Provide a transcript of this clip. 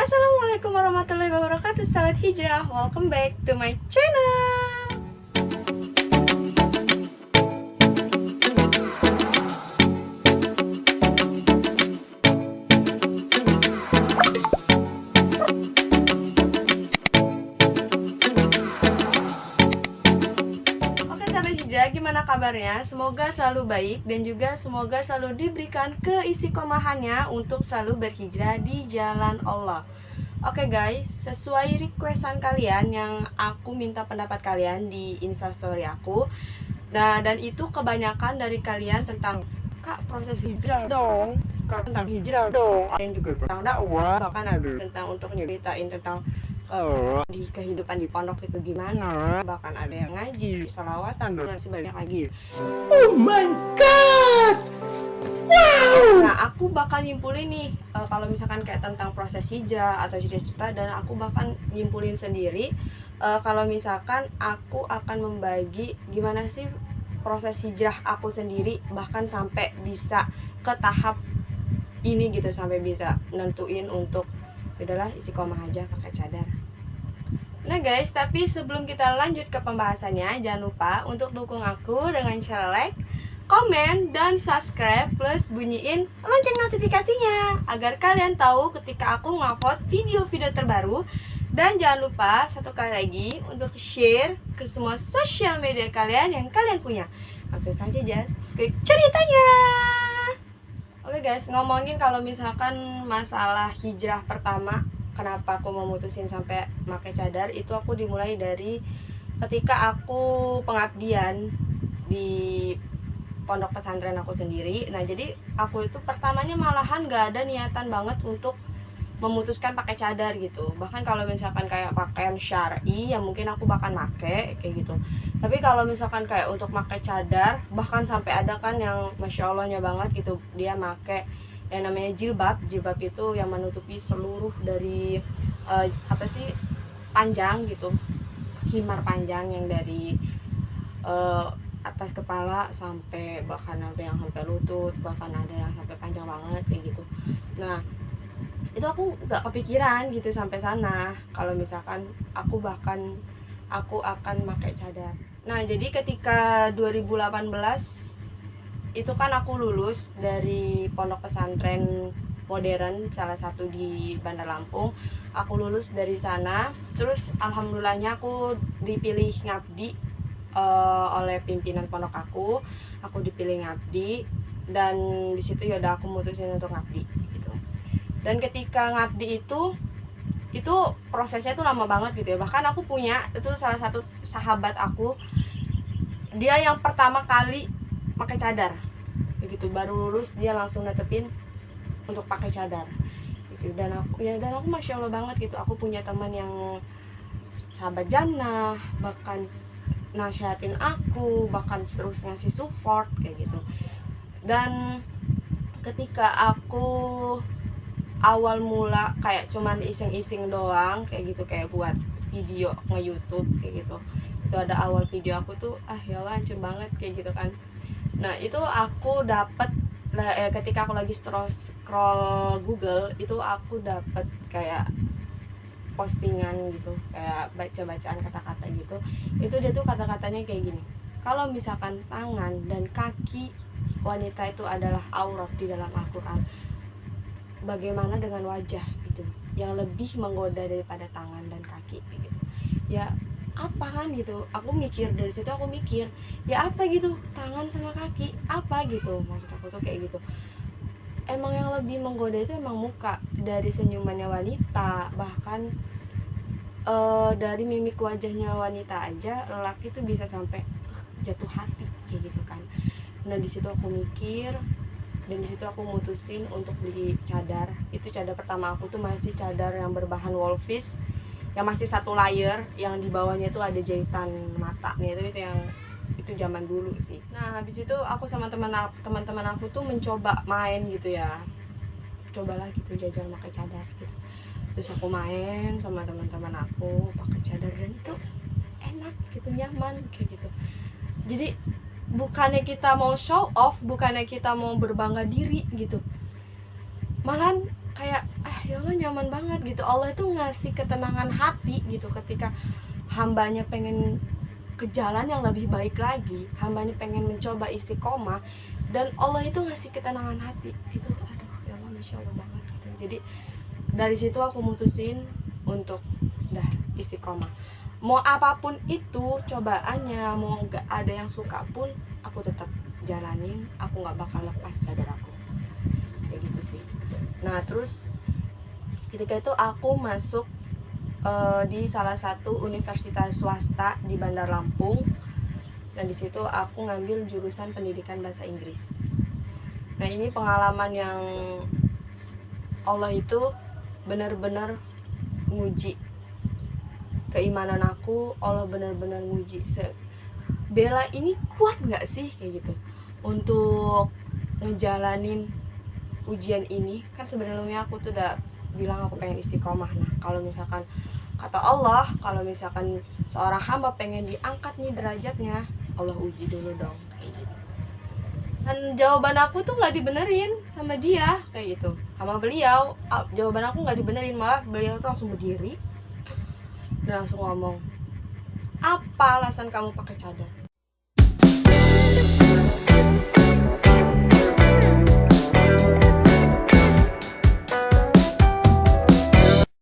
Assalamualaikum warahmatullahi wabarakatuh, sahabat hijrah. Welcome back to my channel. Oke sahabat hijrah, gimana kabarnya? Semoga selalu baik dan juga semoga selalu diberikan keistiqomahannya untuk selalu berhijrah di jalan Allah. Oke guys, sesuai requestan kalian yang aku minta pendapat kalian di instastory aku. Nah, dan itu kebanyakan dari kalian tentang Kak, proses hijrah dong, Kak, tentang hijrah dong, dan juga tentang dakwah, bahkan ada tentang untuk nyeritain tentang di kehidupan di pondok itu gimana, bahkan ada yang ngaji, salawatan, dan masih banyak lagi. Oh my god. Wow. Nah, aku bakal nyimpulin nih kalau misalkan kayak tentang proses hijrah atau cerita-cerita, dan aku bakal nyimpulin sendiri kalau misalkan aku akan membagi gimana sih proses hijrah aku sendiri, bahkan sampai bisa ke tahap ini gitu, sampai bisa nentuin untuk udahlah istiqomah aja pakai cadar. Nah guys, tapi sebelum kita lanjut ke pembahasannya, jangan lupa untuk dukung aku dengan cara like, komen, dan subscribe, plus bunyiin lonceng notifikasinya agar kalian tahu ketika aku ngupload video-video terbaru. Dan jangan lupa satu kali lagi untuk share ke semua sosial media kalian yang kalian punya. Langsung saja Jas ke ceritanya. Oke guys, ngomongin kalau misalkan masalah hijrah pertama, kenapa aku memutusin sampai pakai cadar, itu aku dimulai dari ketika aku pengabdian di pondok pesantren aku sendiri. Nah jadi aku itu pertamanya malahan gak ada niatan banget untuk memutuskan pakai cadar gitu. Bahkan kalau misalkan kayak pakaian syar'i yang mungkin aku bakal pakai kayak gitu. Tapi kalau misalkan kayak untuk pakai cadar, bahkan sampai ada kan yang masya Allahnya banget gitu, dia pakai yang namanya jilbab. Jilbab itu yang menutupi seluruh dari panjang gitu, himar panjang yang dari atas kepala sampai, bahkan ada yang sampai lutut, bahkan ada yang sampai panjang banget kayak gitu. Nah itu aku gak kepikiran gitu sampai sana kalau misalkan aku akan pakai cadar. Nah jadi ketika 2018 itu kan aku lulus dari pondok pesantren modern salah satu di Bandar Lampung. Aku lulus dari sana, terus alhamdulillahnya aku dipilih ngabdi oleh pimpinan pondok aku dipilih ngabdi, dan di situ ya udah aku mutusin untuk ngabdi gitu. Dan ketika ngabdi itu prosesnya tuh lama banget gitu ya. Bahkan aku punya itu salah satu sahabat aku, dia yang pertama kali pakai cadar begitu, baru lulus dia langsung netepin untuk pakai cadar gitu. Dan aku masya Allah banget gitu, aku punya teman yang sahabat jannah, bahkan nasihatin aku, bahkan terus ngasih support kayak gitu. Dan ketika aku awal mula kayak cuman iseng-iseng doang kayak gitu, kayak buat video nge-YouTube kayak gitu, itu ada awal video aku tuh ya Allah hancur banget kayak gitu kan. Nah itu aku dapet ketika aku lagi scroll Google, itu aku dapet kayak postingan gitu, kayak baca-bacaan kata-kata gitu. Itu dia tuh kata-katanya kayak gini, kalau misalkan tangan dan kaki wanita itu adalah aurat di dalam Al-Quran, bagaimana dengan wajah gitu yang lebih menggoda daripada tangan dan kaki gitu ya, apa kan gitu. Aku mikir dari situ, aku mikir ya apa gitu, tangan sama kaki apa gitu, maksud aku tuh kayak gitu. Emang yang lebih menggoda itu emang muka, dari senyumannya wanita, bahkan dari mimik wajahnya wanita aja lelaki tuh bisa sampai jatuh hati kayak gitu kan. Nah di situ aku mikir, dan disitu aku mutusin untuk beli cadar. Itu cadar pertama aku tuh masih cadar yang berbahan wolfish, yang masih satu layer, yang di bawahnya itu ada jahitan mata nih, itu yang itu zaman dulu sih. Nah habis itu aku sama teman-teman aku tuh mencoba main gitu ya, cobalah gitu jajan pakai cadar gitu. Terus aku main sama teman-teman aku pakai cadar, dan itu enak gitu, nyaman kayak gitu. Jadi bukannya kita mau show off, bukannya kita mau berbangga diri gitu, malahan kayak ya Allah nyaman banget gitu. Allah itu ngasih ketenangan hati gitu ketika hambanya pengen ke jalan yang lebih baik lagi, hambanya pengen mencoba istiqomah, dan Allah itu ngasih ketenangan hati gitu. Aduh ya Allah, masya Allah banget gitu. Jadi dari situ aku mutusin untuk dah istiqomah, mau apapun itu cobaannya, mau gak ada yang suka pun aku tetap jalanin, aku gak bakal lepas cadar aku, kayak gitu sih. Nah terus ketika itu aku masuk di salah satu universitas swasta di Bandar Lampung. Dan di situ aku ngambil jurusan pendidikan bahasa Inggris. Nah ini pengalaman yang Allah itu benar-benar nguji keimanan aku. Allah benar-benar nguji Bella ini kuat nggak sih kayak gitu untuk ngejalanin ujian ini. Kan sebelumnya aku tuh udah bilang aku pengen istiqomah. Nah kalau misalkan kata Allah, kalau misalkan seorang hamba pengen diangkat nih derajatnya, Allah uji dulu dong kayak gitu. Dan jawaban aku tuh nggak dibenerin sama dia kayak gitu, sama beliau. Jawaban aku nggak dibenerin, malah beliau tuh langsung berdiri dan langsung ngomong, apa alasan kamu pakai cadar?